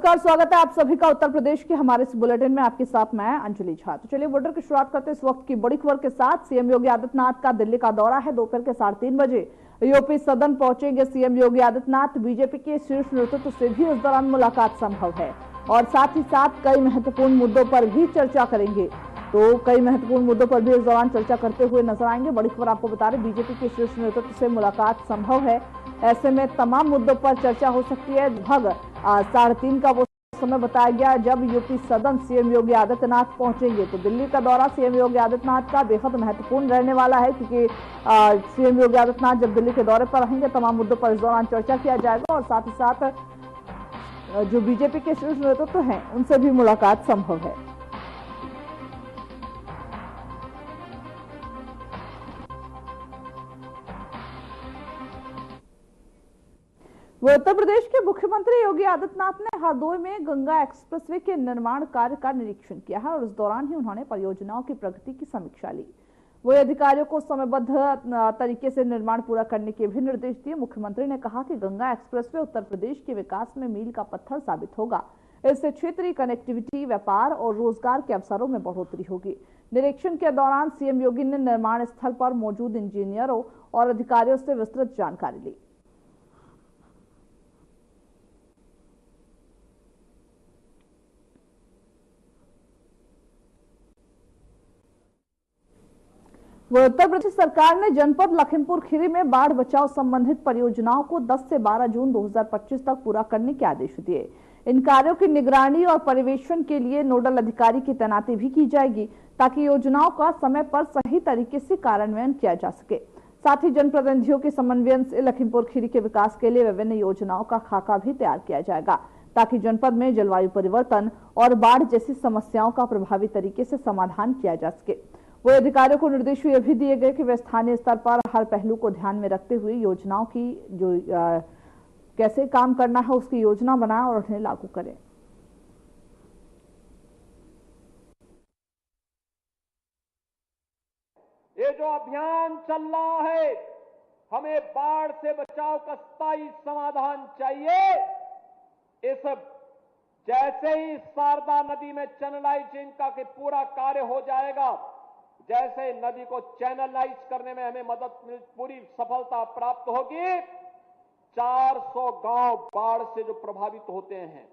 नमस्कार, स्वागत है आप सभी का उत्तर प्रदेश के हमारे इस बुलेटिन में। आपके साथ मैं अंजलि झा। तो चलिए बुलेटिन की शुरुआत करते हैं इस वक्त की बड़ी खबर के साथ। सीएम योगी आदित्यनाथ का दिल्ली का दौरा है। दोपहर के 3:30 बजे यूपी सदन पहुंचेंगे सीएम योगी आदित्यनाथ। बीजेपी के शीर्ष नेतृत्व से भी इस दौरान मुलाकात संभव है और साथ ही साथ कई महत्वपूर्ण मुद्दों पर भी चर्चा करेंगे। तो कई महत्वपूर्ण मुद्दों पर भी इस दौरान चर्चा करते हुए नजर आएंगे। बड़ी खबर आपको बता रहे, बीजेपी के शीर्ष नेतृत्व से मुलाकात संभव है। ऐसे में तमाम मुद्दों पर चर्चा हो सकती है। लगभग 3:30 का वो समय बताया गया जब यूपी सदन सीएम योगी आदित्यनाथ पहुंचेंगे। तो दिल्ली का दौरा सीएम योगी आदित्यनाथ का बेहद महत्वपूर्ण रहने वाला है, क्योंकि सीएम योगी आदित्यनाथ जब दिल्ली के दौरे पर रहेंगे तमाम मुद्दों पर इस दौरान चर्चा किया जाएगा और साथ ही साथ जो बीजेपी के शीर्ष नेतृत्व हैं उनसे भी मुलाकात संभव है। वो उत्तर प्रदेश के मुख्यमंत्री योगी आदित्यनाथ ने हरदोई में गंगा एक्सप्रेसवे के निर्माण कार्य का निरीक्षण किया है और इस दौरान ही उन्होंने परियोजनाओं की प्रगति की समीक्षा ली। वो अधिकारियों को समयबद्ध तरीके से निर्माण पूरा करने के भी निर्देश दिए। मुख्यमंत्री ने कहा कि गंगा एक्सप्रेसवे उत्तर प्रदेश के विकास में मील का पत्थर साबित होगा। इससे क्षेत्रीय कनेक्टिविटी, व्यापार और रोजगार के अवसरों में बढ़ोतरी होगी। निरीक्षण के दौरान सीएम योगी ने निर्माण स्थल पर मौजूद इंजीनियरों और अधिकारियों से विस्तृत जानकारी ली। उत्तर प्रदेश सरकार ने जनपद लखीमपुर खीरी में बाढ़ बचाव संबंधित परियोजनाओं को 10 से 12 जून 2025 तक पूरा करने के आदेश दिए। इन कार्यों की निगरानी और पर्यवेक्षण के लिए नोडल अधिकारी की तैनाती भी की जाएगी, ताकि योजनाओं का समय पर सही तरीके से कार्यान्वयन किया जा सके। साथ ही जनप्रतिनिधियों के समन्वय से लखीमपुर खीरी के विकास के लिए विभिन्न योजनाओं का खाका भी तैयार किया जाएगा, ताकि जनपद में जलवायु परिवर्तन और बाढ़ जैसी समस्याओं का प्रभावी तरीके से समाधान किया जा सके। वो अधिकारियों को निर्देश ये भी दिए गए कि वे स्थानीय स्तर पर हर पहलू को ध्यान में रखते हुए योजनाओं की कैसे काम करना है उसकी योजना बनाएं और उन्हें लागू करें। ये जो अभियान चल रहा है, हमें बाढ़ से बचाव का स्थायी समाधान चाहिए। इस जैसे ही शारदा नदी में चैनलाइजिंग का पूरा कार्य हो जाएगा, जैसे नदी को चैनलाइज करने में हमें पूरी सफलता प्राप्त होगी, 400 गांव बाढ़ से जो प्रभावित होते हैं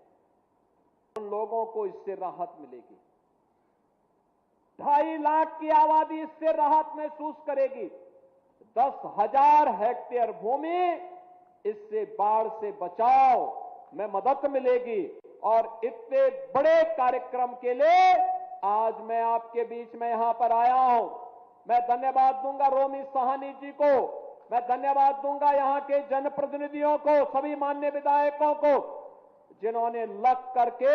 उन लोगों को इससे राहत मिलेगी। 2.5 लाख की आबादी इससे राहत महसूस करेगी। 10,000 हेक्टेयर भूमि इससे बाढ़ से बचाव में मदद मिलेगी। और इतने बड़े कार्यक्रम के लिए आज मैं आपके बीच में यहां पर आया हूं। मैं धन्यवाद दूंगा रोमी साहनी जी को, मैं धन्यवाद दूंगा यहां के जनप्रतिनिधियों को, सभी माननीय विधायकों को, जिन्होंने लग करके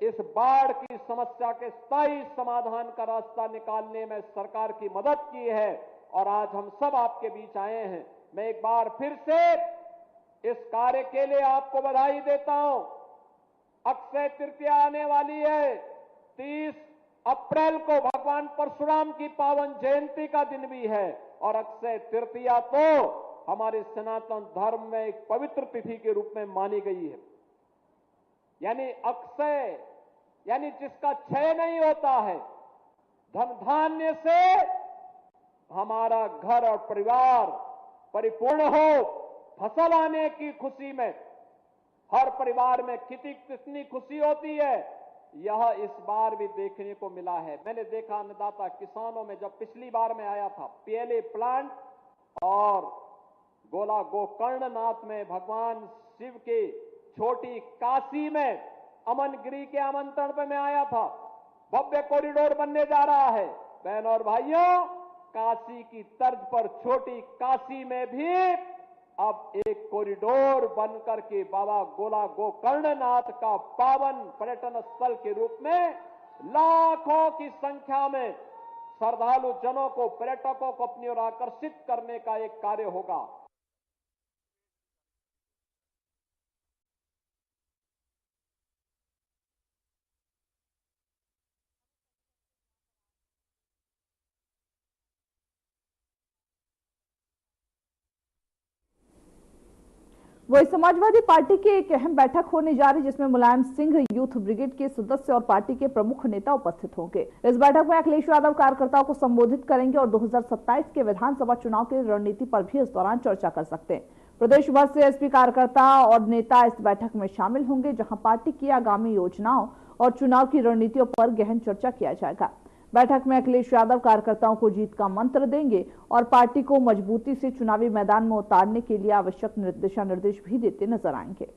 इस बाढ़ की समस्या के स्थायी समाधान का रास्ता निकालने में सरकार की मदद की है। और आज हम सब आपके बीच आए हैं। मैं एक बार फिर से इस कार्य के लिए आपको बधाई देता हूं। अक्षय तृतीया आने वाली है। 30 अप्रैल को भगवान परशुराम की पावन जयंती का दिन भी है और अक्षय तृतीया तो हमारे सनातन धर्म में एक पवित्र तिथि के रूप में मानी गई है। यानी अक्षय यानी जिसका क्षय नहीं होता है। धन धान्य से हमारा घर और परिवार परिपूर्ण हो, फसल आने की खुशी में हर परिवार में कितनी खुशी होती है, यह इस बार भी देखने को मिला है। मैंने देखा अन्नदाता किसानों में, जब पिछली बार में आया था पीएलए प्लांट और गोला गोकर्णनाथ में भगवान शिव के छोटी काशी में अमनगिरी के आमंत्रण पर मैं आया था। भव्य कॉरिडोर बनने जा रहा है। बहनों और भाइयों, काशी की तर्ज पर छोटी काशी में भी अब एक कॉरिडोर बनकर के बाबा गोला गोकर्णनाथ का पावन पर्यटन स्थल के रूप में लाखों की संख्या में श्रद्धालु जनों को, पर्यटकों को अपनी ओर आकर्षित करने का एक कार्य होगा। वही समाजवादी पार्टी की एक अहम बैठक होने जा रही, जिसमें मुलायम सिंह यूथ ब्रिगेड के सदस्य और पार्टी के प्रमुख नेता उपस्थित होंगे। इस बैठक में अखिलेश यादव कार्यकर्ताओं को संबोधित करेंगे और 2027 के विधानसभा चुनाव की रणनीति पर भी इस दौरान चर्चा कर सकते हैं। प्रदेश भर से एसपी कार्यकर्ता और नेता इस बैठक में शामिल होंगे, जहां पार्टी की आगामी योजनाओं और चुनाव की रणनीतियों पर गहन चर्चा किया जाएगा। बैठक में अखिलेश यादव कार्यकर्ताओं को जीत का मंत्र देंगे और पार्टी को मजबूती से चुनावी मैदान में उतारने के लिए आवश्यक दिशा निर्देश भी देते नजर आएंगे।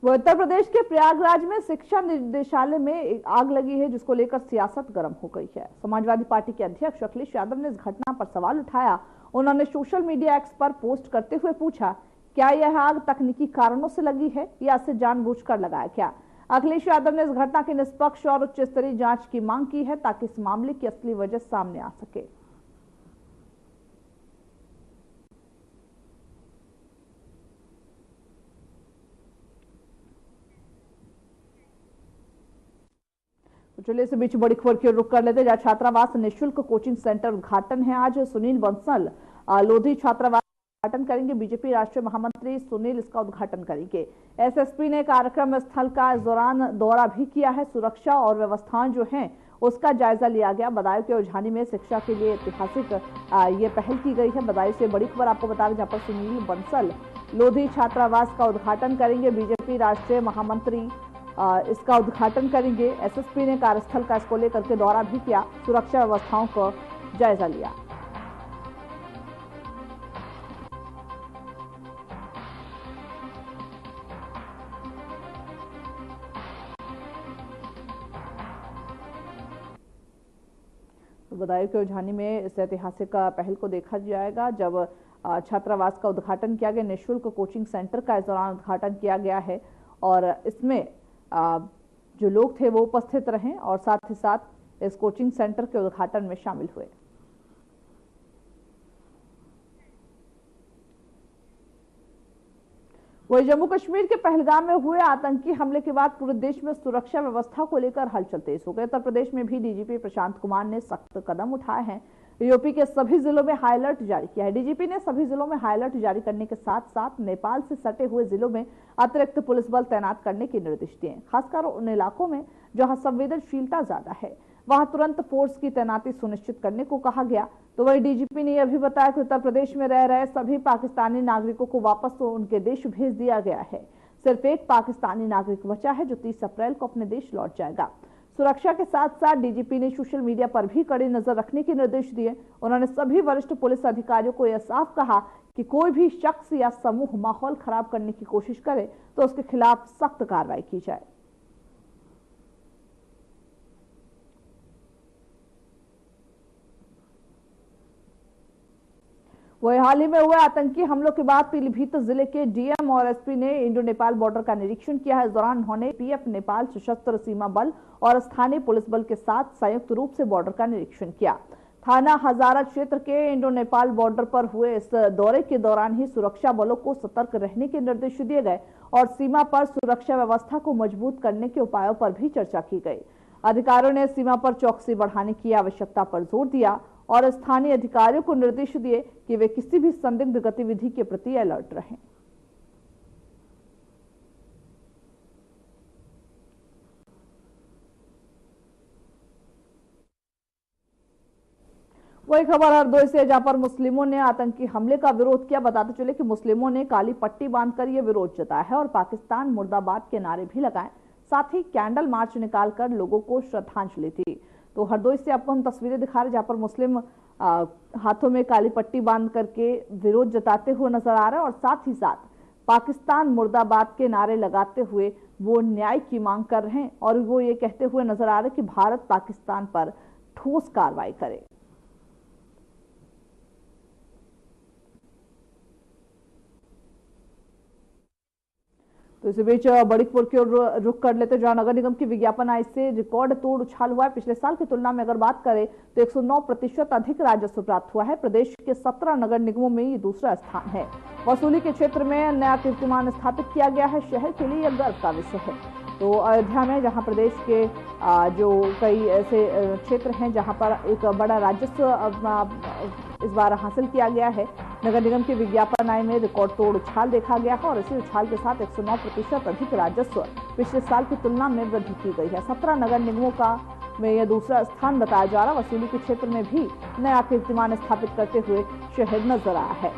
वो उत्तर प्रदेश के प्रयागराज में शिक्षा निदेशालय में आग लगी है, जिसको लेकर सियासत गर्म हो गई है। समाजवादी पार्टी के अध्यक्ष अखिलेश यादव ने इस घटना पर सवाल उठाया। उन्होंने सोशल मीडिया एक्स पर पोस्ट करते हुए पूछा, क्या यह आग तकनीकी कारणों से लगी है या इसे जानबूझकर लगाया गया। अखिलेश यादव ने इस घटना की निष्पक्ष और उच्च स्तरीय जांच की मांग की है, ताकि इस मामले की असली वजह सामने आ सके। चलिए इस बीच बड़ी खबर की ओर रुख कर लेते हैं, जहां छात्रावास निःशुल्क कोचिंग सेंटर उद्घाटन है। आज सुनील बंसल लोधी छात्रावास उद्घाटन करेंगे। बीजेपी राष्ट्रीय महामंत्री सुनील इसका उद्घाटन करेंगे। एसएसपी ने कार्यक्रम स्थल का इस दौरान दौरा भी किया है। सुरक्षा और व्यवस्थाएं जो हैं उसका जायजा लिया गया। बदायूं के ओझानी में शिक्षा के लिए ऐतिहासिक ये पहल की गई है। बदायूं से बड़ी खबर आपको बता दें, जहां पर सुनील बंसल लोधी छात्रावास का उद्घाटन करेंगे। बीजेपी राष्ट्रीय महामंत्री इसका उद्घाटन करेंगे। एसएसपी ने कार्यस्थल का इसको लेकर के दौरा भी किया, सुरक्षा व्यवस्थाओं का जायजा लिया। तो बदायूं के ओझानी में इस ऐतिहासिक पहल को देखा जाएगा, जब छात्रावास का उद्घाटन किया गया। निःशुल्क कोचिंग सेंटर का इस दौरान उद्घाटन किया गया है और इसमें जो लोग थे वो उपस्थित रहे और साथ ही साथ इस कोचिंग सेंटर के उद्घाटन में शामिल हुए। वही जम्मू कश्मीर के पहलगाम में हुए आतंकी हमले के बाद पूरे देश में सुरक्षा व्यवस्था को लेकर हलचल तेज हो गई। उत्तर प्रदेश में भी डीजीपी प्रशांत कुमार ने सख्त कदम उठाए हैं। यूपी के सभी जिलों में हाई अलर्ट जारी किया है। डीजीपी ने सभी जिलों में हाई अलर्ट जारी करने के साथ साथ नेपाल से सटे हुए जिलों में अतिरिक्त पुलिस बल तैनात करने के निर्देश दिए। खासकर उन इलाकों में जहां संवेदनशीलता ज्यादा है, वहां तुरंत फोर्स की तैनाती सुनिश्चित करने को कहा गया। तो वही डीजीपी ने यह भी बताया कि उत्तर प्रदेश में रह रहे सभी पाकिस्तानी नागरिकों को वापस तो उनके देश भेज दिया गया है। सिर्फ एक पाकिस्तानी नागरिक बचा है, जो 30 अप्रैल को अपने देश लौट जाएगा। सुरक्षा के साथ साथ डीजीपी ने सोशल मीडिया पर भी कड़ी नजर रखने के निर्देश दिए। उन्होंने सभी वरिष्ठ पुलिस अधिकारियों को यह साफ कहा कि कोई भी शख्स या समूह माहौल खराब करने की कोशिश करे तो उसके खिलाफ सख्त कार्रवाई की जाए। वही हाल ही में हुए आतंकी हमलों के बाद पीलीभीत जिले के डीएम और एसपी ने इंडो नेपाल बॉर्डर का निरीक्षण किया है। इस दौरान उन्होंने पीएफ नेपाल सशस्त्र सीमा बल और स्थानीय पुलिस बल के साथ संयुक्त रूप से बॉर्डर का निरीक्षण किया। थाना हजारा क्षेत्र के इंडो नेपाल बॉर्डर पर हुए इस दौरे के दौरान ही सुरक्षा बलों को सतर्क रहने के निर्देश दिए गए और सीमा पर सुरक्षा व्यवस्था को मजबूत करने के उपायों पर भी चर्चा की गई। अधिकारियों ने सीमा पर चौकसी बढ़ाने की आवश्यकता पर जोर दिया और स्थानीय अधिकारियों को निर्देश दिए कि वे किसी भी संदिग्ध गतिविधि के प्रति अलर्ट रहें। वही खबर हरदोई से, जहां पर मुस्लिमों ने आतंकी हमले का विरोध किया। बताते चले कि मुस्लिमों ने काली पट्टी बांधकर यह विरोध जताया है और पाकिस्तान मुर्दाबाद के नारे भी लगाए। साथ ही कैंडल मार्च निकालकर लोगों को श्रद्धांजलि दी। तो हरदोई से आपको हम तस्वीरें दिखा रहे, जहां पर मुस्लिम हाथों में काली पट्टी बांध करके विरोध जताते हुए नजर आ रहे हैं और साथ ही साथ पाकिस्तान मुर्दाबाद के नारे लगाते हुए वो न्याय की मांग कर रहे हैं और वो ये कहते हुए नजर आ रहे हैं कि भारत पाकिस्तान पर ठोस कार्रवाई करे। तो इसी बीच बड़ी खबर की ओर रुख कर लेते, जहां नगर निगम की विज्ञापन आय से रिकॉर्ड तोड़ उछाल हुआ है। पिछले साल की तुलना में अगर बात करें तो 109% अधिक राजस्व प्राप्त हुआ है। प्रदेश के 17 नगर निगमों में ये दूसरा स्थान है। वसूली के क्षेत्र में नया कीर्तिमान स्थापित किया गया है। शहर के लिए यह गर्व का विषय है। तो अयोध्या में जहां प्रदेश के जो कई ऐसे क्षेत्र हैं जहां पर एक बड़ा राजस्व इस बार हासिल किया गया है, नगर निगम के विज्ञापन आय में रिकॉर्ड तोड़ उछाल देखा गया है और इसी उछाल के साथ 109% अधिक राजस्व पिछले साल की तुलना में वृद्धि की गई है। 17 नगर निगमों का में यह दूसरा स्थान बताया जा रहा। वसूली के क्षेत्र में भी नया कीर्तिमान स्थापित करते हुए शहर नजर आया है।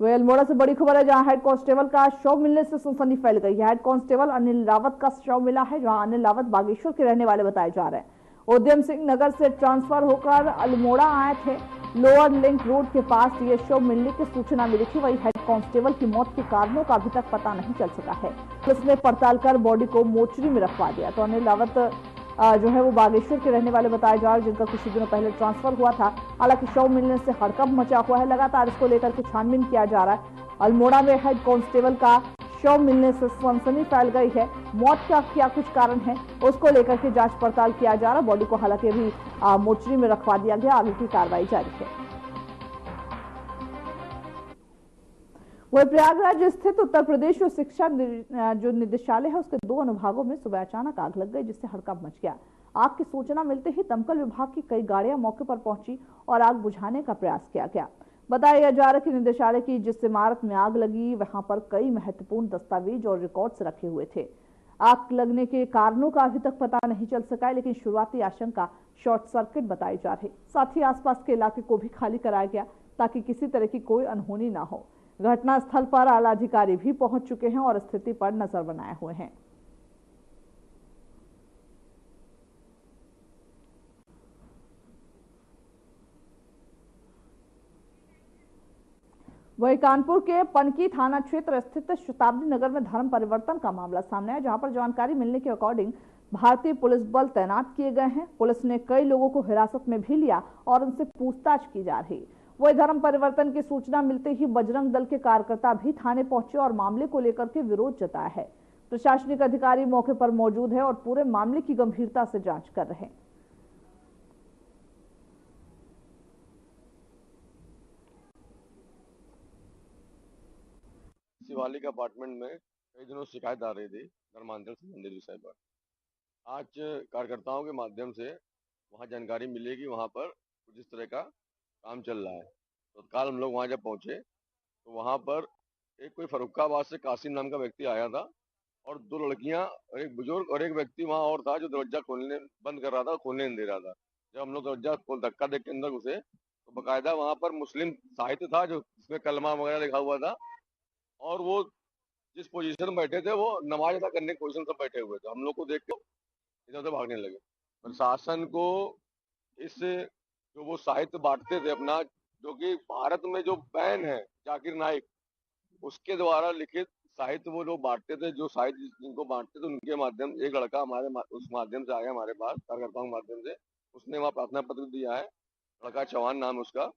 अल्मोड़ा से बड़ी खबर है, जहां हेड कांस्टेबल का शव मिलने से सनसनी फैल गई है। हेड कांस्टेबल अनिल रावत का शव मिला है, जहां अनिल रावत बागेश्वर के रहने वाले बताए जा रहे हैं। उद्यम सिंह नगर से ट्रांसफर होकर अल्मोड़ा आए थे। लोअर लिंक रोड के पास ये शव मिलने की सूचना मिली थी। वही हेड कांस्टेबल की मौत के कारणों का अभी तक पता नहीं चल सका है। पुलिस ने पड़ताल कर बॉडी को मोर्चरी में रखवा दिया। तो अनिल रावत जो है वो बागेश्वर के रहने वाले बताए जा रहे, जिनका कुछ दिनों पहले ट्रांसफर हुआ था। हालांकि शव मिलने से हड़कंप मचा हुआ है। लगातार इसको लेकर के छानबीन किया जा रहा है। अल्मोड़ा में हेड कांस्टेबल का शव मिलने से सनसनी फैल गई है। मौत का क्या कुछ कारण है उसको लेकर के जांच पड़ताल किया जा रहा। बॉडी को हालांकि अभी मोर्चरी में रखवा दिया गया। आगे की कार्रवाई जारी है। वही प्रयागराज स्थित उत्तर प्रदेश शिक्षा जो निदेशालय है उसके 2 अनुभागों में सुबह अचानक आग लग गई, जिससे हड़कंप मच गया। आग की सूचना मिलते ही दमकल विभाग की कई गाड़ियां मौके पर पहुंची और आग बुझाने का प्रयास किया गया। बताया जा रहा है कि निदेशालय की जिस इमारत में आग लगी वहां पर कई महत्वपूर्ण दस्तावेज और रिकॉर्ड्स रखे हुए थे। आग लगने के कारणों का अभी तक पता नहीं चल सका है, लेकिन शुरुआती आशंका शॉर्ट सर्किट बताई जा रही। साथ ही आसपास के इलाके को भी खाली कराया गया ताकि किसी तरह की कोई अनहोनी ना हो। घटनास्थल पर आला अधिकारी भी पहुंच चुके हैं और स्थिति पर नजर बनाए हुए हैं। वही कानपुर के पनकी थाना क्षेत्र स्थित शताब्दी नगर में धर्म परिवर्तन का मामला सामने आया, जहां पर जानकारी मिलने के अकॉर्डिंग भारतीय पुलिस बल तैनात किए गए हैं। पुलिस ने कई लोगों को हिरासत में भी लिया और उनसे पूछताछ की जा रही। वही धर्म परिवर्तन की सूचना मिलते ही बजरंग दल के कार्यकर्ता भी थाने पहुंचे और मामले को लेकर के विरोध जताया है। प्रशासनिक अधिकारी मौके पर मौजूद है और पूरे मामले की गंभीरता से जांच कर रहे हैं। शिवालिक अपार्टमेंट में कई दिनों से शिकायत आ रही थी धर्मांतरण संबंधित विषय पर। आज कार्यकर्ताओं के माध्यम से वहां जानकारी मिली कि वहां पर कुछ इस तरह का काम चल रहा है। तो तत्काल हम लोग वहां जब पहुंचे तो वहां पर एक कोई फर्रुखाबाद से कासिम नाम का व्यक्ति आया था और 2 लड़कियां और एक बुजुर्ग और एक व्यक्ति वहां और था जो दरवाजा खोलने बंद कर रहा था, खोलने नहीं दे रहा था। जब हम लोग दरवाजा खोल धक्का देख के अंदर घुसे तो बाकायदा वहां पर मुस्लिम साहित्य था जो इसमें कलमा वगैरह लिखा हुआ था और वो जिस पोजीशन में बैठे थे वो नमाज अदा करने की पोजीशन पर बैठे हुए थे। हम लोग को देख के इधर उधर भागने लगे। प्रशासन को इस जो वो साहित्य बांटते थे अपना, जो कि भारत में जो बैन है जाकिर नाइक, उसके द्वारा लिखित साहित्य वो लोग बांटते थे। जो साहित्य जिनको बांटते थे उनके माध्यम एक लड़का उस माध्यम से आया हमारे पास कार्यकर्ताओं के माध्यम से। उसने वहाँ प्रार्थना पत्र दिया है। लड़का चौहान नाम है उसका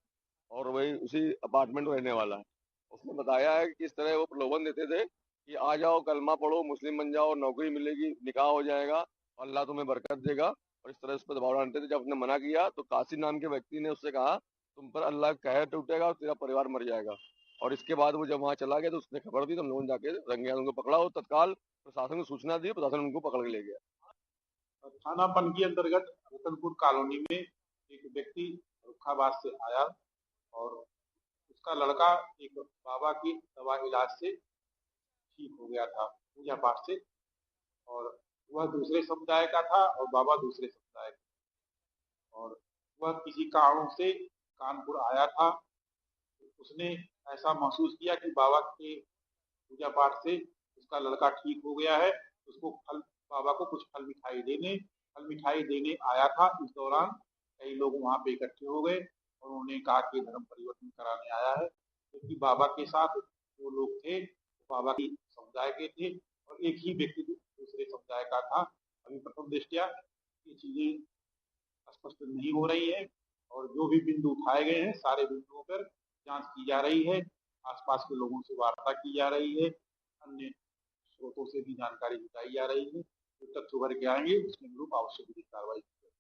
और वही उसी अपार्टमेंट में रहने वाला है। उसने बताया है कि किस तरह वो प्रलोभन देते थे कि आ जाओ, कलमा पढ़ो, मुस्लिम बन जाओ, नौकरी मिलेगी, निकाह हो जाएगा, अल्लाह तुम्हें बरकत देगा, और इस तरह उस पर दबाव डालते थे। जब उसने मना किया तो कासिम नाम के व्यक्ति ने उससे कहा तुम पर अल्लाह का कहर टूटेगा और तेरा परिवार मर जाएगा। और इसके बाद वो जब वहाँ चला गया तो उसने खबर दी तो हम लोगों ने जाके रंगे हाथ उनको पकड़ा और तत्काल प्रशासन को सूचना दी। प्रशासन उनको पकड़ के ले गया। थाना पनकी अंतर्गत रतनपुर कॉलोनी में एक व्यक्ति फर्रुखाबाद से आया और उसका लड़का एक बाबा की दवा इलाज से ठीक हो गया था पूजा पाठ से, और वह दूसरे समुदाय का था और बाबा दूसरे समुदाय का, और वह किसी कारणों से कानपुर आया था। उसने ऐसा महसूस किया कि बाबा के पूजा पाठ से उसका लड़का ठीक हो गया है, उसको बाबा को कुछ फल मिठाई देने आया था। इस दौरान कई लोग वहां पे इकट्ठे हो गए और उन्होंने कहा कि धर्म परिवर्तन कराने आया है, क्योंकि बाबा के साथ जो लोग थे बाबा की समुदाय के थे और एक ही व्यक्ति दूसरे समुदाय का था। अभी प्रथम दृष्टया ये चीजें स्पष्ट नहीं हो रही है और जो भी बिंदु उठाए गए हैं सारे बिंदुओं पर जांच की जा रही है। आसपास के लोगों से वार्ता की जा रही है, अन्य स्रोतों से भी जानकारी जुटाई जा रही है। जो तथ्य उभर के आएंगे उसके अनुरूप आवश्यक विधिक कार्रवाई की जाएगी।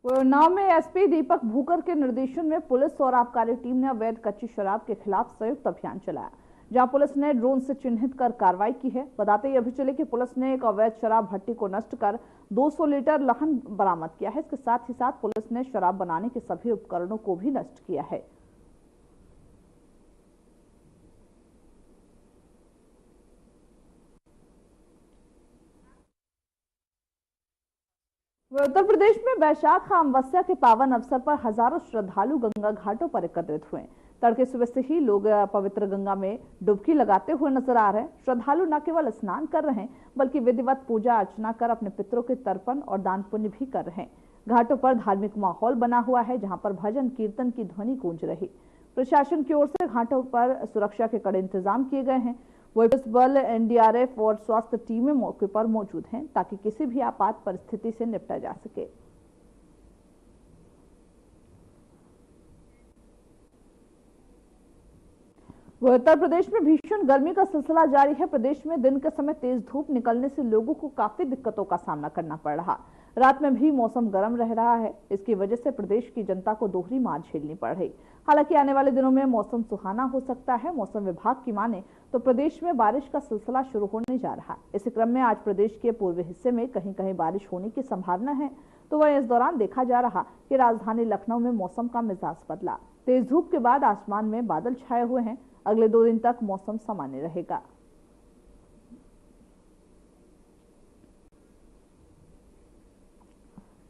उन्नाव में एसपी दीपक भूकर के निर्देशन में पुलिस और आबकारी टीम ने अवैध कच्ची शराब के खिलाफ संयुक्त अभियान चलाया, जहां पुलिस ने ड्रोन से चिन्हित कर कार्रवाई की है। बताते ही अभी चले कि पुलिस ने एक अवैध शराब भट्टी को नष्ट कर 200 लीटर लहन बरामद किया है। इसके साथ ही साथ पुलिस ने शराब बनाने के सभी उपकरणों को भी नष्ट किया है। उत्तर प्रदेश में वैशाख अमावस्या के पावन अवसर पर हजारों श्रद्धालु गंगा घाटों पर एकत्रित हुए। तड़के सुबह से ही लोग पवित्र गंगा में डुबकी लगाते हुए नजर आ रहे हैं। श्रद्धालु न केवल स्नान कर रहे हैं बल्कि विधिवत पूजा अर्चना कर अपने पितरों के तर्पण और दान पुण्य भी कर रहे हैं। घाटों पर धार्मिक माहौल बना हुआ है, जहां पर भजन कीर्तन की ध्वनि गूंज रही। प्रशासन की ओर से घाटों पर सुरक्षा के कड़े इंतजाम किए गए हैं। वही पुलिस बल, एनडीआरएफ और स्वास्थ्य टीमें मौके पर मौजूद हैं ताकि किसी भी आपात परिस्थिति से निपटा जा सके। उत्तर प्रदेश में भीषण गर्मी का सिलसिला जारी है। प्रदेश में दिन के समय तेज धूप निकलने से लोगों को काफी दिक्कतों का सामना करना पड़ रहा। रात में भी मौसम गर्म रह रहा है। इसकी वजह से प्रदेश की जनता को दोहरी मार झेलनी पड़ रही। हालांकि आने वाले दिनों में मौसम सुहाना हो सकता है। मौसम विभाग की माने तो प्रदेश में बारिश का सिलसिला शुरू होने जा रहा है। इसी क्रम में आज प्रदेश के पूर्वी हिस्से में कहीं कहीं बारिश होने की संभावना है। तो वह इस दौरान देखा जा रहा कि राजधानी लखनऊ में मौसम का मिजाज बदला। तेज धूप के बाद आसमान में बादल छाए हुए हैं। अगले 2 दिन तक मौसम सामान्य रहेगा।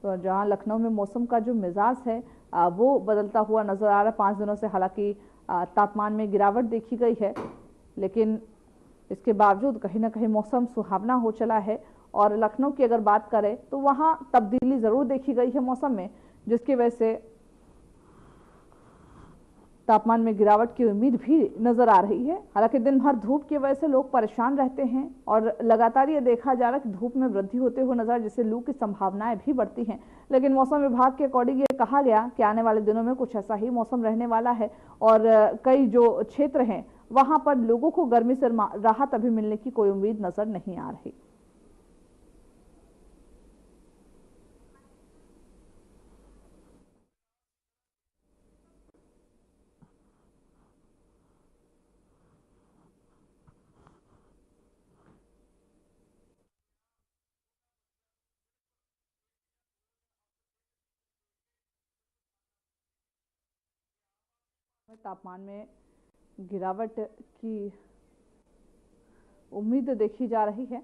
तो जहां लखनऊ में मौसम का जो मिजाज है वो बदलता हुआ नजर आ रहा है। 5 दिनों से हालांकि तापमान में गिरावट देखी गई है, लेकिन इसके बावजूद कहीं ना कहीं मौसम सुहावना हो चला है। और लखनऊ की अगर बात करें तो वहां तब्दीली जरूर देखी गई है मौसम में, जिसकी वजह से तापमान में गिरावट की उम्मीद भी नजर आ रही है। हालांकि दिन भर धूप की वजह से लोग परेशान रहते हैं और लगातार ये देखा जा रहा है कि धूप में वृद्धि होते हुए नजर, जिससे लू की संभावनाएं भी बढ़ती हैं। लेकिन मौसम विभाग के अकॉर्डिंग ये कहा गया कि आने वाले दिनों में कुछ ऐसा ही मौसम रहने वाला है और कई जो क्षेत्र हैं वहां पर लोगों को गर्मी से राहत अभी मिलने की कोई उम्मीद नजर नहीं आ रही। तापमान में गिरावट की उम्मीद देखी जा रही है।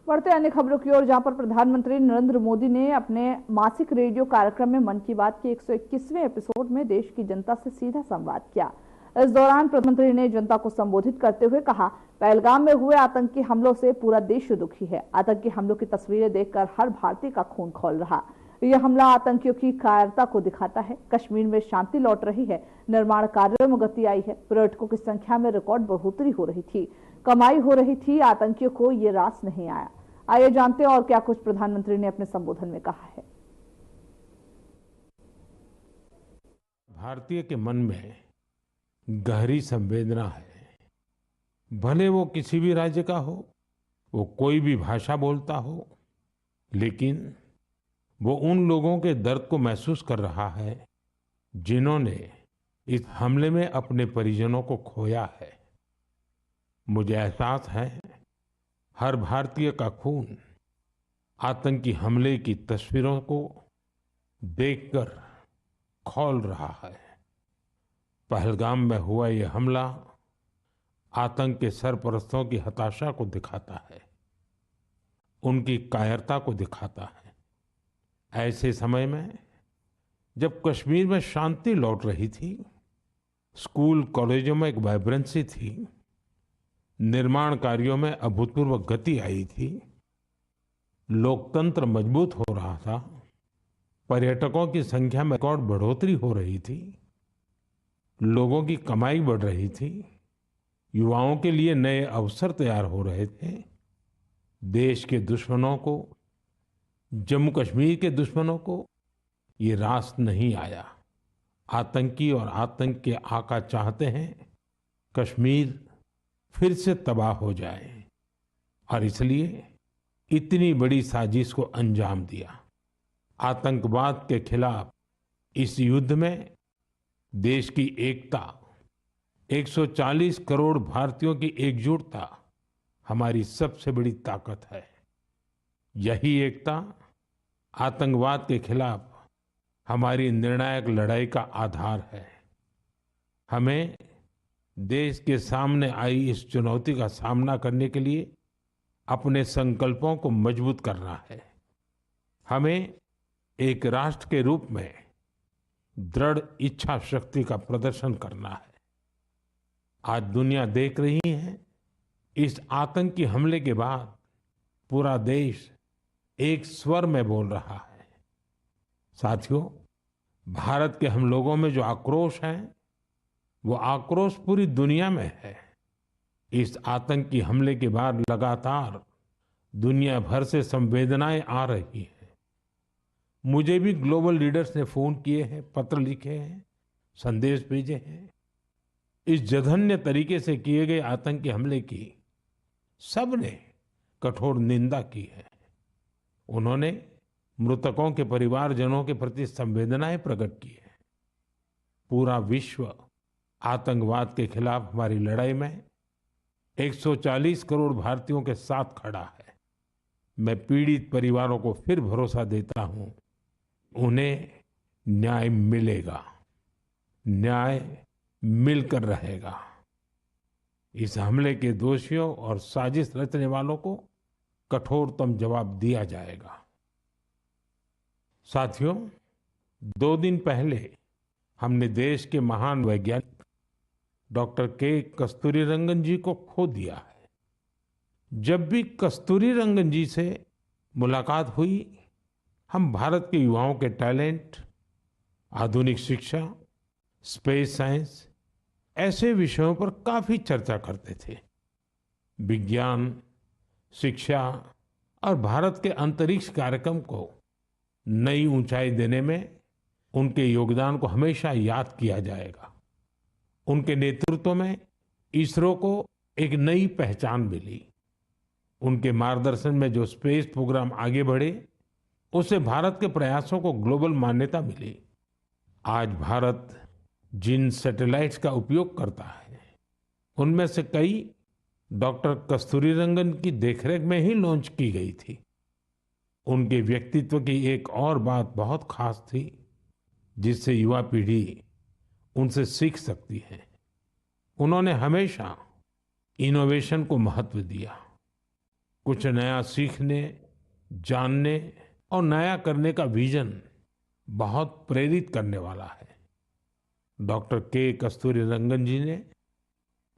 बढ़ते अन्य खबरों की ओर, जहां पर प्रधानमंत्री नरेंद्र मोदी ने अपने मासिक रेडियो कार्यक्रम में मन की बात के 121वें एपिसोड में देश की जनता से सीधा संवाद किया। इस दौरान प्रधानमंत्री ने जनता को संबोधित करते हुए कहा, पहलगाम में हुए आतंकी हमलों से पूरा देश दुखी है। आतंकी हमलों की तस्वीरें देखकर हर भारतीय का खून खौल रहा। यह हमला आतंकियों की कायरता को दिखाता है। कश्मीर में शांति लौट रही है, निर्माण कार्यों में गति आई है, पर्यटकों की संख्या में रिकॉर्ड बढ़ोतरी हो रही थी, कमाई हो रही थी, आतंकियों को ये रास नहीं आया। आइए जानते हैं और क्या कुछ प्रधानमंत्री ने अपने संबोधन में कहा है। भारतीय के मन में गहरी संवेदना है। भले वो किसी भी राज्य का हो, वो कोई भी भाषा बोलता हो, लेकिन वो उन लोगों के दर्द को महसूस कर रहा है जिन्होंने इस हमले में अपने परिजनों को खोया है। मुझे एहसास है हर भारतीय का खून आतंकी हमले की तस्वीरों को देखकर खौल रहा है। पहलगाम में हुआ यह हमला आतंक के सरपरस्तों की हताशा को दिखाता है, उनकी कायरता को दिखाता है। ऐसे समय में जब कश्मीर में शांति लौट रही थी, स्कूल कॉलेजों में एक वाइब्रेंसी थी, निर्माण कार्यों में अभूतपूर्व गति आई थी, लोकतंत्र मजबूत हो रहा था, पर्यटकों की संख्या में रिकॉर्ड बढ़ोतरी हो रही थी, लोगों की कमाई बढ़ रही थी, युवाओं के लिए नए अवसर तैयार हो रहे थे। देश के दुश्मनों को, जम्मू कश्मीर के दुश्मनों को ये रास नहीं आया। आतंकी और आतंक के आका चाहते हैं कश्मीर फिर से तबाह हो जाए, और इसलिए इतनी बड़ी साजिश को अंजाम दिया। आतंकवाद के खिलाफ इस युद्ध में देश की एकता, 140 करोड़ भारतीयों की एकजुटता हमारी सबसे बड़ी ताकत है। यही एकता आतंकवाद के खिलाफ हमारी निर्णायक लड़ाई का आधार है। हमें देश के सामने आई इस चुनौती का सामना करने के लिए अपने संकल्पों को मजबूत करना है। हमें एक राष्ट्र के रूप में दृढ़ इच्छा शक्ति का प्रदर्शन करना है। आज दुनिया देख रही है, इस आतंकी हमले के बाद पूरा देश एक स्वर में बोल रहा है। साथियों, भारत के हम लोगों में जो आक्रोश है, वो आक्रोश पूरी दुनिया में है। इस आतंकी हमले के बाद लगातार दुनिया भर से संवेदनाएं आ रही हैं। मुझे भी ग्लोबल लीडर्स ने फोन किए हैं, पत्र लिखे हैं, संदेश भेजे हैं। इस जघन्य तरीके से किए गए आतंकी हमले की सबने कठोर निंदा की है। उन्होंने मृतकों के परिवारजनों के प्रति संवेदनाएं प्रकट की है। पूरा विश्व आतंकवाद के खिलाफ हमारी लड़ाई में 140 करोड़ भारतीयों के साथ खड़ा है। मैं पीड़ित परिवारों को फिर भरोसा देता हूं, उन्हें न्याय मिलेगा, न्याय मिलकर रहेगा। इस हमले के दोषियों और साजिश रचने वालों को कठोरतम जवाब दिया जाएगा। साथियों, 2 दिन पहले हमने देश के महान वैज्ञानिक डॉक्टर के कस्तूरीरंगन जी को खो दिया है। जब भी कस्तूरीरंगन जी से मुलाकात हुई, हम भारत के युवाओं के टैलेंट, आधुनिक शिक्षा, स्पेस साइंस, ऐसे विषयों पर काफी चर्चा करते थे। विज्ञान, शिक्षा और भारत के अंतरिक्ष कार्यक्रम को नई ऊंचाई देने में उनके योगदान को हमेशा याद किया जाएगा। उनके नेतृत्व में इसरो को एक नई पहचान मिली। उनके मार्गदर्शन में जो स्पेस प्रोग्राम आगे बढ़े, उससे भारत के प्रयासों को ग्लोबल मान्यता मिली। आज भारत जिन सैटेलाइट्स का उपयोग करता है, उनमें से कई डॉक्टर कस्तूरीरंगन की देखरेख में ही लॉन्च की गई थी। उनके व्यक्तित्व की एक और बात बहुत खास थी, जिससे युवा पीढ़ी उनसे सीख सकती है। उन्होंने हमेशा इनोवेशन को महत्व दिया। कुछ नया सीखने, जानने और नया करने का विजन बहुत प्रेरित करने वाला है। डॉक्टर के कस्तूरीरंगन जी ने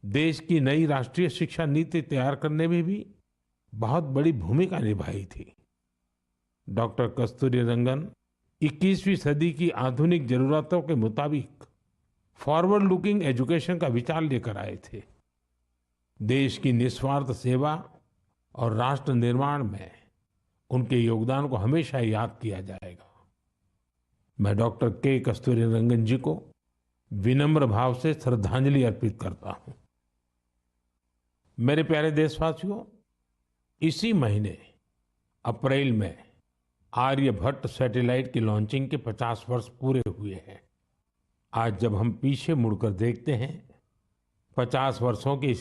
देश की नई राष्ट्रीय शिक्षा नीति तैयार करने में भी बहुत बड़ी भूमिका निभाई थी। डॉक्टर कस्तूरीरंगन 21वीं सदी की आधुनिक जरूरतों के मुताबिक फॉरवर्ड लुकिंग एजुकेशन का विचार लेकर आए थे। देश की निस्वार्थ सेवा और राष्ट्र निर्माण में उनके योगदान को हमेशा याद किया जाएगा। मैं डॉक्टर के कस्तूरीरंगन जी को विनम्र भाव से श्रद्धांजलि अर्पित करता हूं। मेरे प्यारे देशवासियों, इसी महीने अप्रैल में आर्यभट्ट सैटेलाइट की लॉन्चिंग के 50 वर्ष पूरे हुए हैं। आज जब हम पीछे मुड़कर देखते हैं, 50 वर्षों के इस